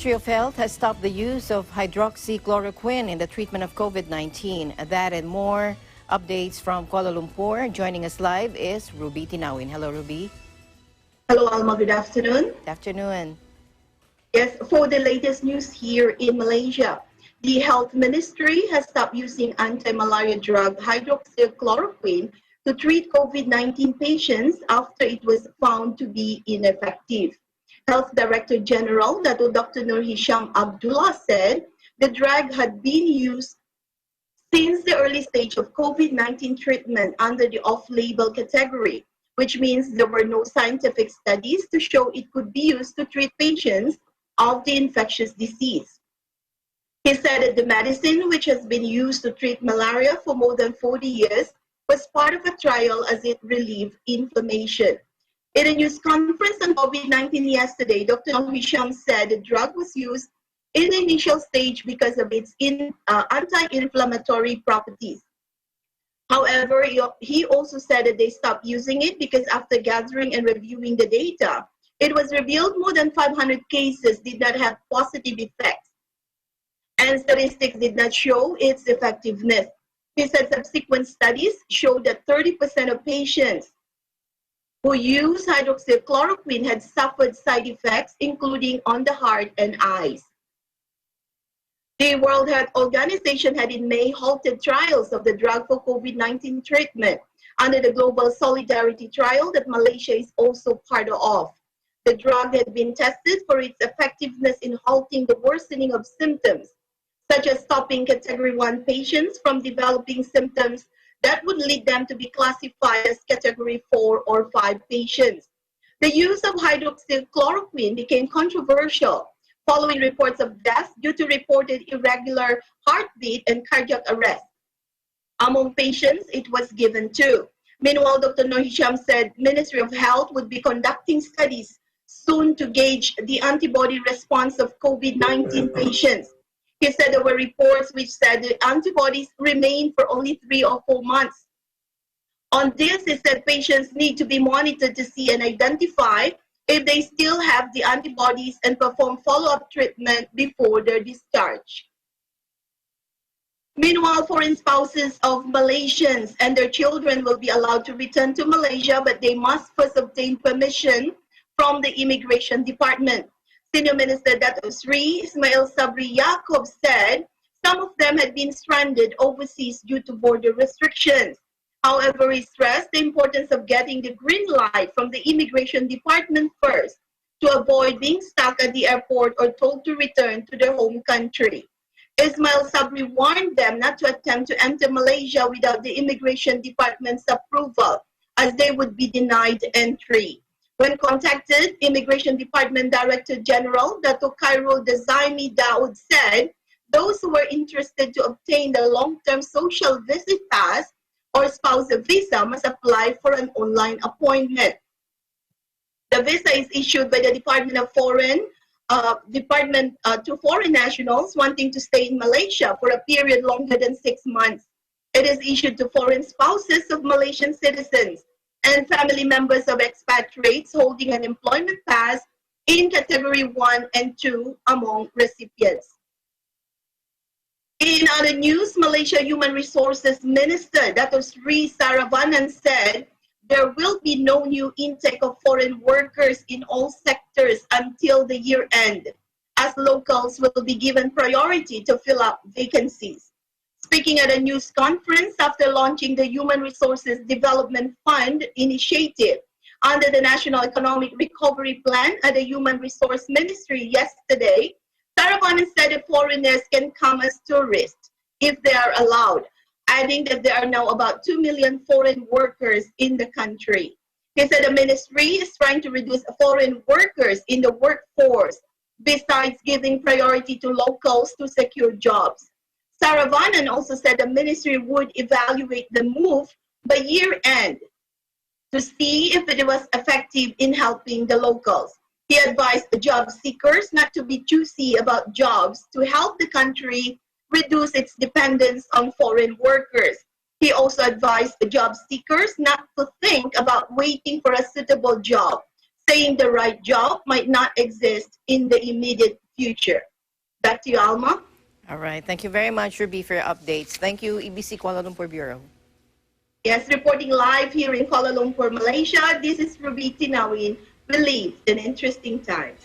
Ministry of Health has stopped the use of hydroxychloroquine in the treatment of COVID-19. That and more updates from Kuala Lumpur. Joining us live is Ruby Tinawin. Hello, Ruby. Hello, Alma. Good afternoon. Good afternoon. Yes, for the latest news here in Malaysia, the Health Ministry has stopped using anti-malaria drug hydroxychloroquine to treat COVID-19 patients after it was found to be ineffective. Health Director General Dr. Nur Hisham Abdullah said the drug had been used since the early stage of COVID-19 treatment under the off-label category, which means there were no scientific studies to show it could be used to treat patients of the infectious disease. He said that the medicine, which has been used to treat malaria for more than 40 years, was part of a trial as it relieved inflammation. In a news conference on COVID-19 yesterday, Dr. Hisham said the drug was used in the initial stage because of its anti-inflammatory properties. However, he also said that they stopped using it because after gathering and reviewing the data, it was revealed more than 500 cases did not have positive effects, and statistics did not show its effectiveness. He said subsequent studies showed that 30% of patients who used hydroxychloroquine had suffered side effects, including on the heart and eyes. The World Health Organization had in May halted trials of the drug for COVID-19 treatment under the Global Solidarity Trial that Malaysia is also part of. The drug had been tested for its effectiveness in halting the worsening of symptoms, such as stopping Category 1 patients from developing symptoms that would lead them to be classified as Category 4 or 5 patients. The use of hydroxychloroquine became controversial following reports of deaths due to reported irregular heartbeat and cardiac arrest. Among patients it was given to. Meanwhile, Dr. Nur Hisham said Ministry of Health would be conducting studies soon to gauge the antibody response of COVID-19 patients. He said there were reports which said the antibodies remain for only 3 or 4 months. On this, he said patients need to be monitored to see and identify if they still have the antibodies and perform follow-up treatment before their discharge. Meanwhile, foreign spouses of Malaysians and their children will be allowed to return to Malaysia, but they must first obtain permission from the Immigration Department. Senior Minister Dato Sri Ismail Sabri Yaakob said some of them had been stranded overseas due to border restrictions. However, he stressed the importance of getting the green light from the Immigration Department first to avoid being stuck at the airport or told to return to their home country. Ismail Sabri warned them not to attempt to enter Malaysia without the Immigration Department's approval, as they would be denied entry. When contacted, Immigration Department Director General Dato Khairul Dazaimi Daud said those who were interested to obtain the long-term social visit pass or spousal visa must apply for an online appointment. The visa is issued by the Department of Foreign to foreign nationals wanting to stay in Malaysia for a period longer than 6 months. It is issued to foreign spouses of Malaysian citizens and family members of expatriates holding an employment pass in Category 1 and 2 among recipients. In other news, Malaysia Human Resources Minister Dato Sri Saravanan said there will be no new intake of foreign workers in all sectors until the year end, as locals will be given priority to fill up vacancies. Speaking at a news conference after launching the Human Resources Development Fund initiative under the National Economic Recovery Plan at the Human Resource Ministry yesterday, Saravanan said that foreigners can come as tourists if they are allowed, adding that there are now about 2 million foreign workers in the country. He said the ministry is trying to reduce foreign workers in the workforce, besides giving priority to locals to secure jobs. Saravanan also said the ministry would evaluate the move by year-end to see if it was effective in helping the locals. He advised the job seekers not to be choosy about jobs to help the country reduce its dependence on foreign workers. He also advised the job seekers not to think about waiting for a suitable job, saying the right job might not exist in the immediate future. Back to you, Alma. All right. Thank you very much, Ruby, for your updates. Thank you, EBC Kuala Lumpur Bureau. Yes, reporting live here in Kuala Lumpur, Malaysia. This is Ruby Tinawin. We live in interesting times.